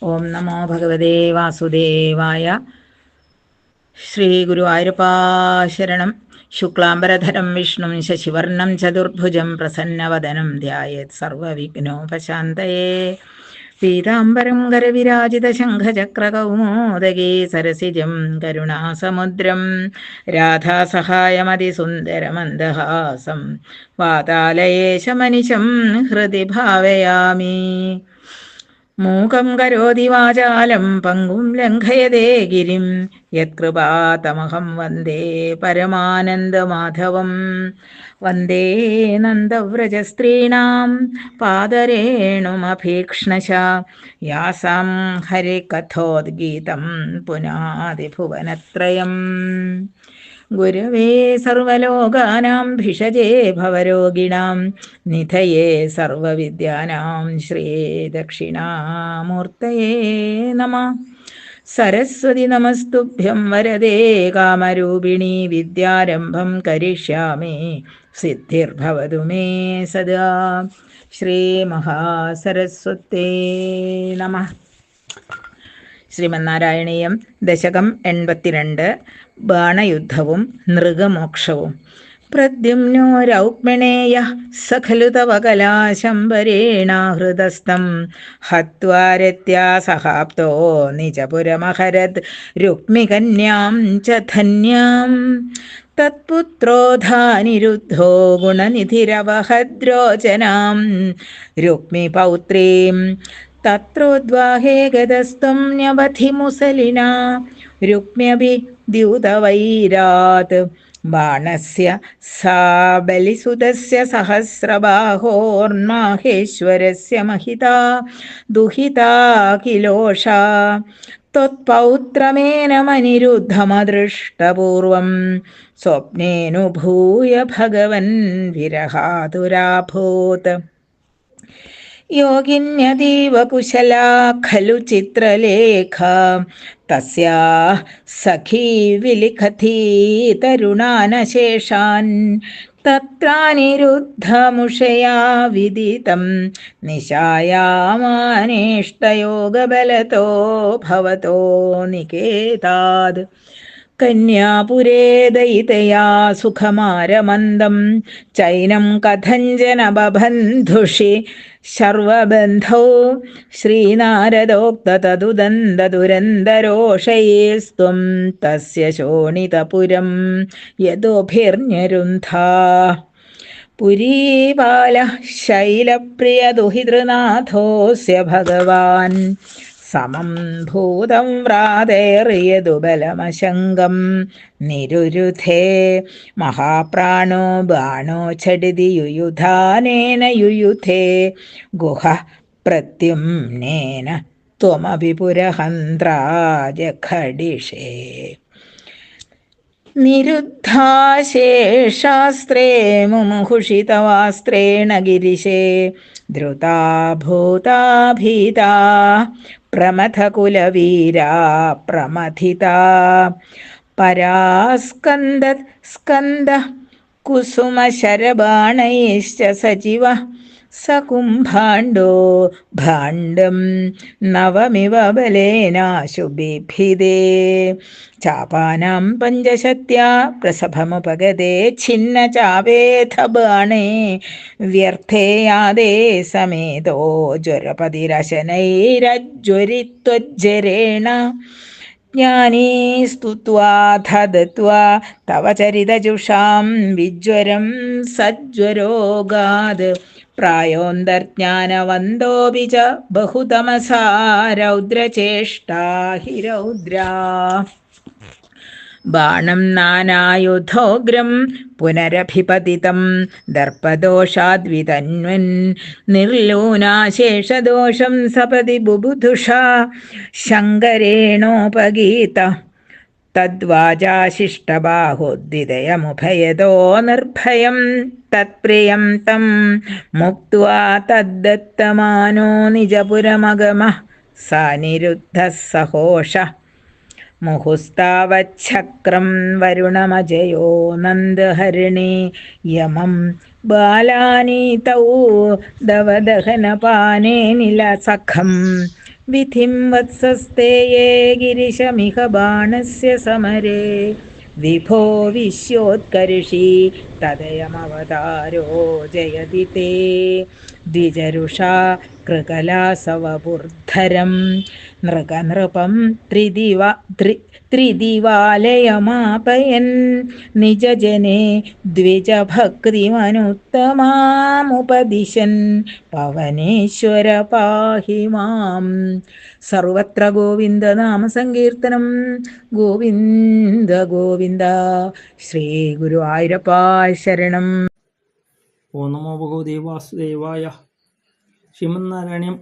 ഓം നമോ ഭഗവതേ വാസുദേവായ. ശ്രീ ഗുരുവായൂരപ്പാ ശരണം. ശുക്ലാംബരധരം വിഷ്ണും ശശിവർണം ചതുർഭുജം പ്രസന്നവദനം ധ്യായേത് സർവവിഘ്നോപശാന്തയേ. പീതാംബരം കരവിരാജിത ശംഖചക്രകൗമോദഗീ സരസിജം കരുണാസമുദ്രം രാധാസഹായമതിസുന്ദരമന്ദഹാസം വാതാലയേശമനിശം ഹൃദി ഭാവയാമി. മൂകം കരോതി വാചാലം പങ്കും ലംഘയതേ ഗിരിം യത്കൃപാതമഹം വന്ദേ പരമാനന്ദമാധവം. വന്ദേ നന്ദവ്രജസ്ത്രീണാം പാദരേണുമഭീക്ഷ്ണശ യാസാം ഹരികഥോദ്ഗീതം പുനാതി ഭുവനത്രയം. ഗുരവേ സർവലോകാനാം ഭിഷജേ ഭവരോഗിണാം നിധയേ സർവവിദ്യാനാം ശ്രീദക്ഷിണാമൂർത്തയേ നമഃ. സരസ്വതി നമസ്തുഭ്യം വരദേ കാമരൂപിണി വിദ്യാരംഭം കരിഷ്യാമി സിദ്ധിർഭവതു മേ സദാ. ശ്രീ മഹാസരസ്വതേ നമഃ. ശ്രീമന്നാരായണീയം ദശകം 82. ബാണയുദ്ധവും നൃഗമോക്ഷവും. പ്രദ്യുമ്നോ രൗക്മിണേയഃ സഖലു തവ കലാശംബരേണാഹൃതസ്ഥം ഹത്വാരത്യാ സഹാപ്തോ നിജപുരമഹരത് രുക്മികന്യാം ച ധന്യാം. തത്പുത്രോധാനിരുദ്ധോ ഗുണനിധിരവഹദ്രോചനാം രുക്മിപൗത്രീം തത്രോദ്വാഹേ ഗതസ്ത്വം ന്യവധിമുസലിനാ രുക്മ്യഭി ദ്യൂതവൈരാത്. ബാണസ്യ സാ ബലിസുതസ്യ സഹസ്രബാഹോർമാഹേശ്വരസ്യ മഹിതാ ദുഹിതാ കിലോഷാ. ത്വത്പൗത്രമേനമനിരുദ്ധമദൃഷ്ടപൂർവം സ്വപ്നേനുഭൂയ ഭഗവൻ വിരഹാതുരാഭൂത്. യോഗിന്യതീവ കുശലാ ഖലു ചിത്രലേഖ തസ്യാഃ സഖീ വിലിഖതി തരുണാനശേഷാൻ. തത്രാനിരുദ്ധമുഷയാ വിദിതം നിശായാമാനേഷ്ടയോഗബലതോ ഭവതോ നികേതാദ്. കന്യാപുരേ ദയിതയാ സുഖമാരമന്ദം ചൈനം കഥഞ്ജന ബബന്ധുഷി ശർവബന്ധൗ. ശ്രീനാരദോക്തതദുദന്തദുരന്തരോഷൈസ്ത്വം തസ്യ ശോണിതപുരം യദോഭിർന്യരുന്ധാ. പുരീപാലഃ ശൈലപ്രിയദുഹിതൃനാഥോऽസ്യ ഭഗവാൻ സമം ഭൂതം വ്രാതേർയദുബലമശങ്കം നിരുരുധേ. മഹാപ്രാണോ ബാണോ ഛടിതി യുയുധാനേന യുയുധേ ഗുഹ പ്രത്യുമ്നേന ത്വമപി പുരഹന്ത്രാജഖഡിഷേ. നിരുദ്ധാശേഷാസ്ത്രേ മുമുഹുഷിതവാസ്ത്രേണ ഗിരിശേ ധൃതാ ഭൂതാഭീതാ പ്രമഥകുലവീരാ പ്രമഥിതാ. പരാസ്കന്ദത് സ്കന്ദ കുസുമശരബാണൈശ്ച സജീവ സകുംഭാണ്ഡോ ഭാണ്ഡം നവമിവ ബലേനാശു ബിഭിദേ. ചാപാനാം പഞ്ചശത്യാ പ്രസഭമുപഗതേ ഛിന്ന ചാവേഥ ബാണേ വ്യർത്ഥേ യാദേ സമേതോ ജ്വരപതിരശനൈരജ്വരിത്വജ്ജരേണ. ജ്ഞാനീ സ്തുത്വാഥ ദത്വാ തവ ചരിതജുഷാം വിജ്വരം സജ്വരോഗാത്. പ്രായോന്തർജ്ഞാനവന്തോപി ച ബഹുതമസാ രൗദ്രചേഷ്ടാ ഹി രൗദ്രാ. ബാണം നാനായുധോഗ്രം പുനരഭിപതിതം ദർപ്പദോഷാദ്വിതന്വൻ നിർലൂനാശേഷദോഷം സപതി ബുബുധുഷാ ശങ്കരേണോപഗീത. തദ്വാചാശിഷ്ടബാഹുദ്വിതയമുഭയതോ നിർഭയം തത്പ്രിയം തം മുക്ത്വാ തദ്ദത്തമാനോ നിജപുരമഗമഃ സാനിരുദ്ധഃ സഹോഷ. മുഹുസ്താവച്ഛക്രം വരുണമജയോ നന്ദഹരിണി യമം ബാലാനീതൗ ദവദഹനപാനേ നിലസഖം വിധിം വത്സസ്തേയേ ഗിരിശമിഹ ബാണസ്യ സമരേ വിഭോ വിശ്യോത്കർഷി തദയമവതാരോ ജയതി തേ ദ്വിജരുഷാ കൃകലാസവപുർധരം നൃഗനൃപം ത്രിദിവാലയമാപയൻ നിജജനെ ദ്വിജഭക്തിമനുത്തമാമുപദിശൻ പവനേശ്വര പാഹി മാം. സർവത്ര ഗോവിന്ദനാമസങ്കീർത്തനം. ഗോവിന്ദ ഗോവിന്ദ. ശ്രീ ഗുരുവായൂരപ്പ ശരണം. ഓ നമോ ഭഗവതേ വാസുദേവായ. ശ്രീമന്നാരായണീയം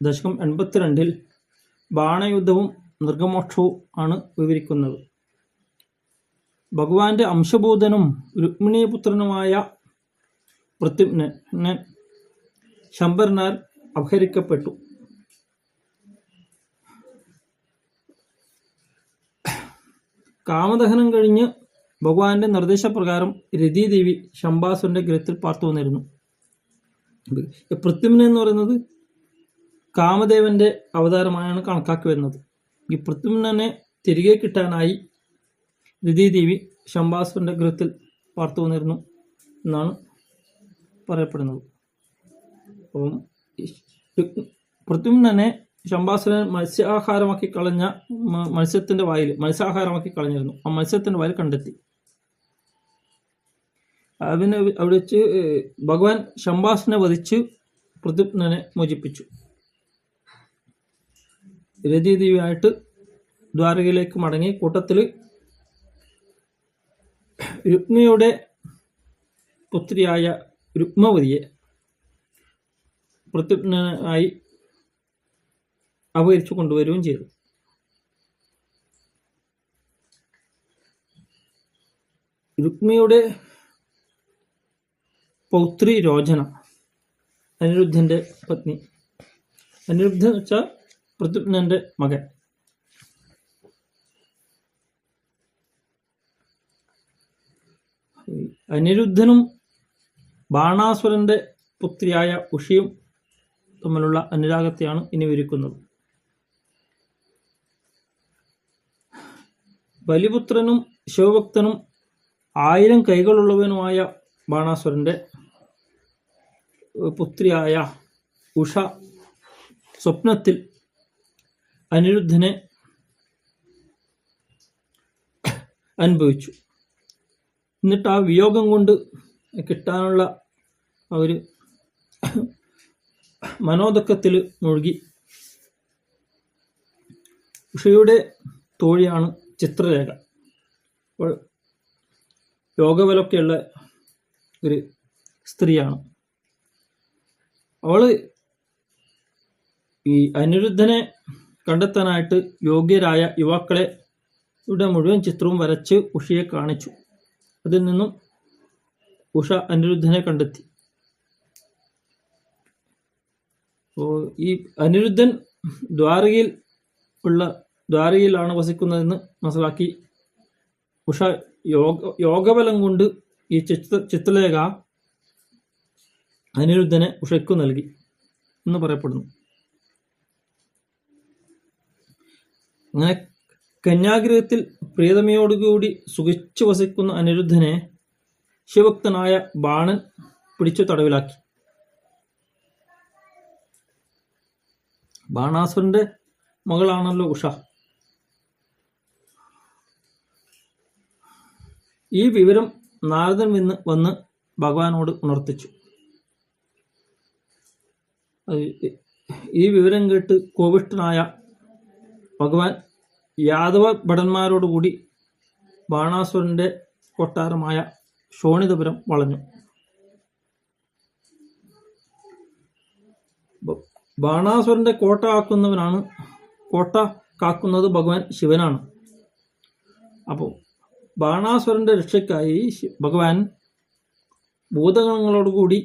ദശകം 82 ബാണയുദ്ധവും നൃഗമോക്ഷവും ആണ് വിവരിക്കുന്നത്. ഭഗവാന്റെ അംശഭൂതനും രുക്മിണീപുത്രനുമായ പ്രദ്യുമ്നൻ ശംബരനാൽ അപഹരിക്കപ്പെട്ടു. കാമദഹനം കഴിഞ്ഞ് ഭഗവാന്റെ നിർദ്ദേശപ്രകാരം രതീദേവി ശംബാസുരന്റെ ഗൃഹത്തിൽ പാർത്തു വന്നിരുന്നു. പ്രദ്യുമ്നൻ എന്ന് പറയുന്നത് കാമദേവന്റെ അവതാരമായാണ് കണക്കാക്കി വരുന്നത്. ഈ പ്രദ്യുമ്നനെ തിരികെ കിട്ടാനായി രതീദേവി ശംബാസുരന്റെ ഗൃഹത്തിൽ പാർത്തു വന്നിരുന്നു എന്നാണ് പറയപ്പെടുന്നത്. അപ്പം പ്രദ്യുമ്നനെ ശംബാസുരൻ മത്സ്യാഹാരമാക്കി കളഞ്ഞ മത്സ്യാഹാരമാക്കി കളഞ്ഞിരുന്നു. ആ മത്സ്യത്തിന്റെ വായിൽ കണ്ടെത്തി. അവിടെ വെച്ച് ഭഗവാൻ ശംബാസുരനെ വധിച്ച് പ്രദ്യുമ്നനെ മോചിപ്പിച്ചു. രതീദേവിയായിട്ട് ദ്വാരകയിലേക്ക് മടങ്ങി. കൂട്ടത്തിൽ രുക്മിണിയുടെ പുത്രിയായ രുക്മവതിയെ പ്രദ്യുമ്നായി അപഹരിച്ചു കൊണ്ടുവരികയും ചെയ്തു. രുക്മിണിയുടെ പൗത്രി രോചന, അനിരുദ്ധന്റെ പത്നി. അനിരുദ്ധൻ എന്ന് വെച്ചാൽ പ്രദ്യുമ്നന്റെ മകൻ. അനിരുദ്ധനും ബാണാസുരന്റെ പുത്രിയായ ഉഷയും തമ്മിലുള്ള അനുരാഗത്തെയാണ് ഇനി വിവരിക്കുന്നത്. ബലിപുത്രനും ശിവഭക്തനും 1000 കൈകളുള്ളവനുമായ ബാണാസുരന്റെ പുത്രിയായ ഉഷ സ്വപ്നത്തിൽ അനിരുദ്ധനെ അനുഭവിച്ചു. എന്നിട്ട് ആ വിയോഗം കൊണ്ട് കിട്ടാനുള്ള ഒരു മനോദുഃഖത്തിൽ മുഴുകി. ഉഷയുടെ തോഴിയാണ് ചിത്രരേഖ. അപ്പോൾ യോഗബലമൊക്കെയുള്ള ഒരു സ്ത്രീയാണ്. അവള് ഈ അനിരുദ്ധനെ കണ്ടെത്താനായിട്ട് യോഗ്യരായ യുവാക്കളെ ഇവിടെ മുഴുവൻ ചിത്രവും വരച്ച് ഉഷയെ കാണിച്ചു. അതിൽ നിന്നും ഉഷ അനിരുദ്ധനെ കണ്ടെത്തി. അപ്പോൾ ഈ അനിരുദ്ധൻ ദ്വാരകയിലാണ് വസിക്കുന്നതെന്ന് മനസ്സിലാക്കി ഉഷ യോഗബലം കൊണ്ട് ഈ ചിത്രലേഖ അനിരുദ്ധനെ ഉഷയ്ക്കു നൽകി എന്ന് പറയപ്പെടുന്നു. അങ്ങനെ കന്യാഗൃഹത്തിൽ പ്രിയതമയോടുകൂടി സുഖിച്ചു വസിക്കുന്ന അനിരുദ്ധനെ ശിവഭക്തനായ ബാണൻ പിടിച്ചു തടവിലാക്കി. ബാണാസുരന്റെ മകളാണല്ലോ ഉഷ. ഈ വിവരം നാരദൻ വന്ന് ഭഗവാനോട് ഉണർത്തിച്ചു. ഈ വിവരം കേട്ട് കോപിഷ്ഠനായ ഭഗവാൻ യാദവ ഭടന്മാരോടുകൂടി ബാണാസുരന്റെ കൊട്ടാരമായ ശോണിതപുരം വളഞ്ഞു. ബാണാസുരന്റെ കോട്ട കാക്കുന്നത് ഭഗവാൻ ശിവനാണ്. അപ്പോൾ ബാണാസുരന്റെ രക്ഷയ്ക്കായി ഭഗവാൻ ഭൂതഗണങ്ങളോടുകൂടി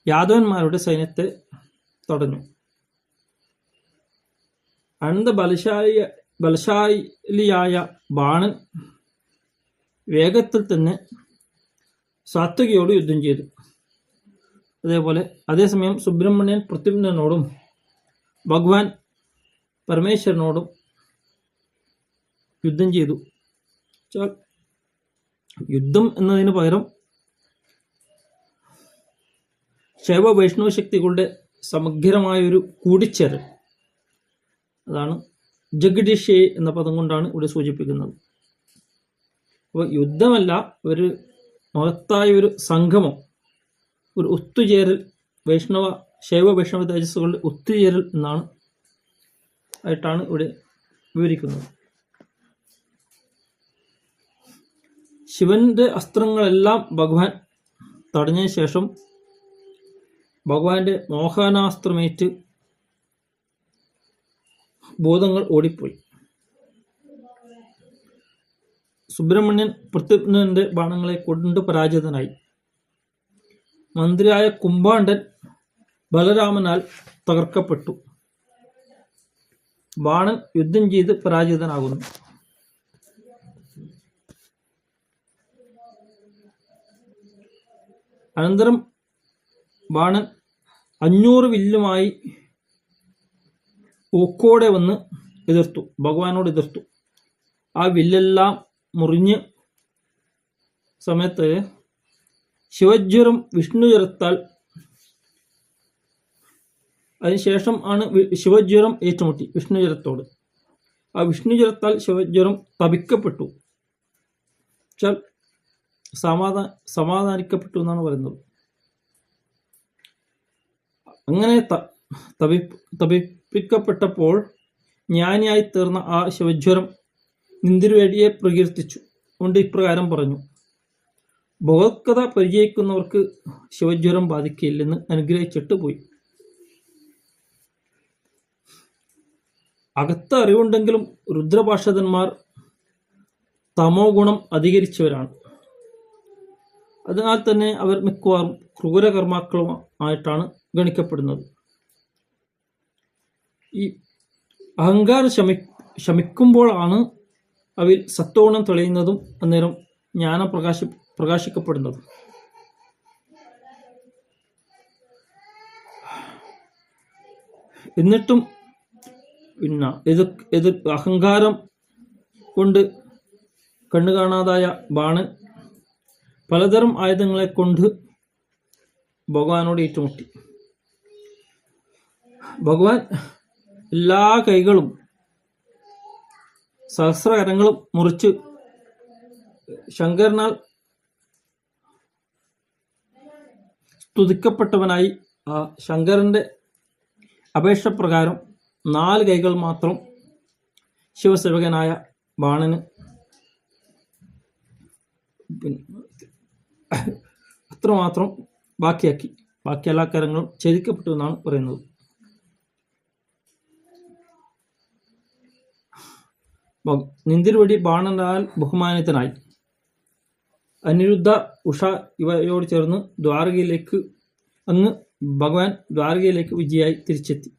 യാദവന്മാരുടെ സൈന്യത്തെ തടഞ്ഞു. ബലശാലിയായ ബാണൻ വേഗത്തിൽ തന്നെ സാത്വികയോട് യുദ്ധം ചെയ്തു. അതേസമയം സുബ്രഹ്മണ്യൻ പ്രദ്യുമ്നോടും ഭഗവാൻ പരമേശ്വരനോടും യുദ്ധം ചെയ്തു. യുദ്ധം എന്നതിന് പകരം ശൈവ വൈഷ്ണവ ശക്തികളുടെ സമഗ്രമായൊരു കൂടിച്ചേരൽ, അതാണ് ജഗഡിഷേ എന്ന പദം കൊണ്ടാണ് ഇവിടെ സൂചിപ്പിക്കുന്നത്. അപ്പോൾ യുദ്ധമല്ല, ഒരു മഹത്തായ ഒരു സംഗമം, ഒരു ഒത്തുചേരൽ, ശൈവ വൈഷ്ണവ തേജസ്സുകളുടെ ഒത്തുചേരൽ ആയിട്ടാണ് ഇവിടെ വിവരിക്കുന്നത്. ശിവന്റെ അസ്ത്രങ്ങളെല്ലാം ഭഗവാൻ തടഞ്ഞതിന് ശേഷം ഭഗവാന്റെ മോഹനാസ്ത്രമേറ്റ് ബോധങ്ങൾ ഓടിപ്പോയി. സുബ്രഹ്മണ്യൻ പ്രത്യുമ്നന്റെ ബാണങ്ങളെ കൊണ്ട് പരാജിതനായി. മന്ത്രിയായ കുംഭാണ്ഡൻ ബലരാമനാൽ തകർക്കപ്പെട്ടു. ബാണൻ യുദ്ധം ചെയ്ത് പരാജിതനാകുന്നു. അനന്തരം ബാണൻ 500 വില്ലുമായി ഊക്കോടെ വന്ന് ഭഗവാനോട് എതിർത്തു. ആ വില്ലെല്ലാം മുറിഞ്ഞ് സമയത്ത് ശിവജ്വരം വിഷ്ണുജ്വരത്താൽ, അതിനുശേഷം ആണ് ശിവജ്വരം ഏറ്റുമുട്ടി വിഷ്ണുജ്വരത്തോട്. ആ വിഷ്ണുജ്വരത്താൽ ശിവജ്വരം തപിക്കപ്പെട്ടു, സമാധാനിക്കപ്പെട്ടു എന്നാണ് പറയുന്നത്. അങ്ങനെ തപിപ്പിക്കപ്പെട്ടപ്പോൾ ജ്ഞാനിയായി തീർന്ന ആ ശിവജ്വരം നിന്തിരുവേടിയെ പ്രകീർത്തിച്ചു കൊണ്ട് ഇപ്രകാരം പറഞ്ഞു: ഭഗവത്കഥ പരിചയിക്കുന്നവർക്ക് ശിവജ്വരം ബാധിക്കില്ലെന്ന് അനുഗ്രഹിച്ചിട്ട് പോയി. അകത്ത അറിവുണ്ടെങ്കിലും രുദ്രഭാഷകന്മാർ തമോ ഗുണം അധികരിച്ചവരാണ്. അതിനാൽ തന്നെ അവർ മിക്കവാറും ക്രൂരകർമാക്കളുമായിട്ടാണ് ഗണിക്കപ്പെടുന്നത്. ഈ അഹങ്കാരം ശമിക്കുമ്പോഴാണ് അവയിൽ സത്വഗുണം തെളിയുന്നതും അന്നേരം ജ്ഞാനം പ്രകാശിക്കപ്പെടുന്നതും. എന്നിട്ടും ഇത് അഹങ്കാരം കൊണ്ട് കണ്ണു കാണാതായ ബാണൻ പലതരം ആയുധങ്ങളെ കൊണ്ട് ഭഗവാനോട് ഏറ്റുമുട്ടി. ഭഗവാൻ എല്ലാ കൈകളും സഹസ്രകരങ്ങളും മുറിച്ച് ശങ്കരനാൽ സ്തുതിക്കപ്പെട്ടവനായി ആ ശങ്കരന്റെ അപേക്ഷപ്രകാരം 4 കൈകൾ മാത്രം ശിവസേവകനായ ബാണന് അത്രമാത്രം ബാക്കി എല്ലാ കരങ്ങളും ഛേദിക്കപ്പെട്ടു എന്നാണ് പറയുന്നത്. നിന്തിരുവടി ബാണനാൽ ബഹുമാനിതനായി. അനിരുദ്ധ, ഉഷ ഇവയോട് ചേർന്ന് ഭഗവാൻ ദ്വാരകയിലേക്ക് വിജയായി തിരിച്ചെത്തി.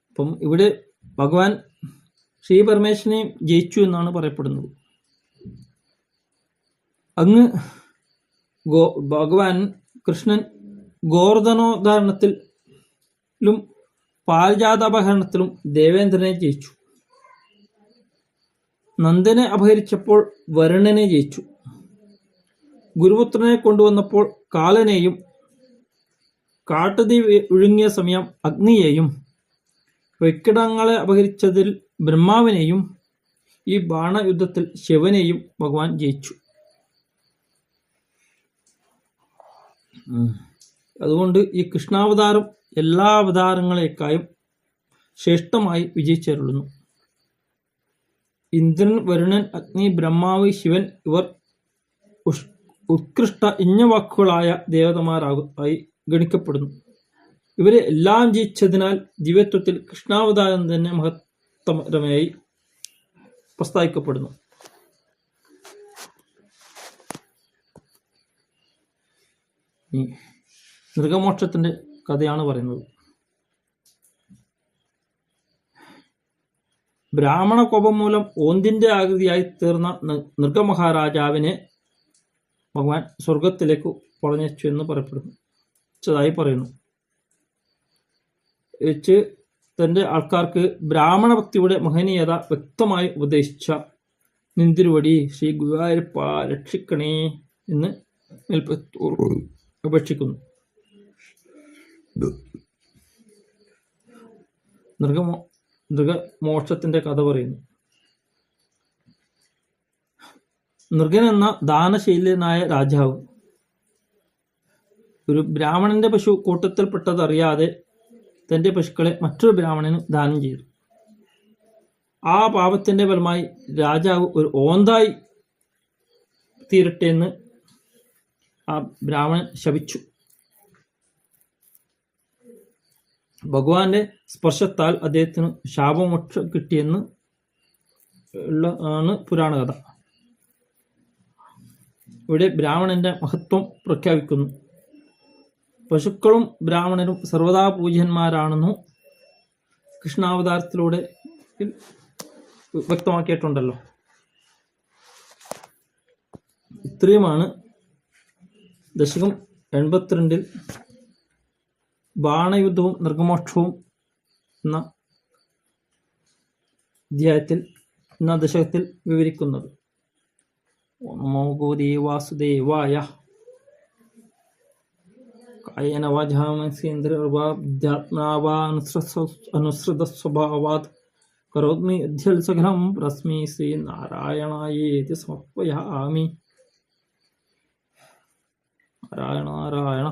അപ്പം ഇവിടെ ഭഗവാൻ ശ്രീ പരമേശ്വരനെ ജയിച്ചു എന്നാണ് പറയപ്പെടുന്നത്. അങ്ങ് ഭഗവാൻ കൃഷ്ണൻ ഗോവർദ്ധനോദ്ധാരണത്തിലും പാരിജാതാപഹരണത്തിലും ദേവേന്ദ്രനെ ജയിച്ചു. നന്ദനെ അപഹരിച്ചപ്പോൾ വരുണനെ ജയിച്ചു. ഗുരുപുത്രനെ കൊണ്ടുവന്നപ്പോൾ കാലനെയും, കാട്ടുതീ ഒഴുങ്ങിയ സമയം അഗ്നിയെയും, വെക്കിടങ്ങളെ അപഹരിച്ചതിൽ ബ്രഹ്മാവിനെയും, ഈ ബാണയുദ്ധത്തിൽ ശിവനെയും ഭഗവാൻ ജയിച്ചു. അതുകൊണ്ട് ഈ കൃഷ്ണാവതാരം എല്ലാ അവതാരങ്ങളെക്കാളും ശ്രേഷ്ഠമായി വിജയിച്ചരുളുന്നു. ഇന്ദ്രൻ, വരുണൻ, അഗ്നി, ബ്രഹ്മാവ്, ശിവൻ ഇവർ ഉത്കൃഷ്ട ഇഞ്ഞവാക്കുകളായ ദേവതമാരായി ഗണിക്കപ്പെടുന്നു. ഇവരെ എല്ലാം ജയിച്ചതിനാൽ ദിവ്യത്വത്തിൽ കൃഷ്ണാവതാരം തന്നെ മഹത്തരമായി പ്രസ്താവിക്കപ്പെടുന്നു. നൃഗമോക്ഷത്തിന്റെ കഥയാണ് പറയുന്നത്. ബ്രാഹ്മണ കോപം മൂലം ഓന്തിന്റെ ആകൃതിയായി തീർന്ന നൃഗമഹാരാജാവിനെ ഭഗവാൻ സ്വർഗത്തിലേക്ക് പറഞ്ഞയച്ചു എന്ന് പറയപ്പെടുന്നതായി പറയുന്നു. വെച്ച് തൻ്റെ ആൾക്കാർക്ക് ബ്രാഹ്മണ ഭക്തിയുടെ മഹനീയത വ്യക്തമായി ഉപദേശിച്ച നിന്തിരുവടി ശ്രീ ഗുരുവായൂരപ്പ രക്ഷിക്കണേ എന്ന് മേൽപ്പത്തൂർ അപേക്ഷിക്കുന്നു. നൃഗമോക്ഷത്തിൻ്റെ കഥ പറയുന്നു. നൃഗൻ എന്ന ദാനശീലനായ രാജാവ് ഒരു ബ്രാഹ്മണന്റെ പശു കൂട്ടത്തിൽപ്പെട്ടതറിയാതെ തൻ്റെ പശുക്കളെ മറ്റൊരു ബ്രാഹ്മണന് ദാനം ചെയ്തു. ആ പാപത്തിൻ്റെ ഫലമായി രാജാവ് ഒരു ഓന്തായി തീരട്ടെ എന്ന് ആ ബ്രാഹ്മണൻ ശപിച്ചു. ഭഗവാന്റെ സ്പർശത്താൽ അദ്ദേഹത്തിന് ശാപമോക്ഷം കിട്ടിയെന്ന് ആണ് പുരാണകഥ. ഇവിടെ ബ്രാഹ്മണന്റെ മഹത്വം പ്രഖ്യാപിക്കുന്നു. പശുക്കളും ബ്രാഹ്മണരും സർവദാ പൂജ്യന്മാരാണെന്നു കൃഷ്ണാവതാരത്തിലൂടെ വ്യക്തമാക്കിയിട്ടുണ്ടല്ലോ. ഇത്രയുമാണ് ദശകം 82 ബാണയുദ്ധവും നൃഗമോക്ഷവും എന്ന അധ്യായത്തിൽ എന്ന ദശകത്തിൽ വിവരിക്കുന്നത്. നമോ ഗോദേ വാസുദേവായ. കായേന വാചാ മനസേന്ദ്രിയർവാ അനുസൃതസ്വഭാവാത് കരോമി യദ്യൽ സകലം പരസ്മൈ ശ്രീനാരായണായേതി സമർപ്പയാമി. നാരായണ നാരായണ.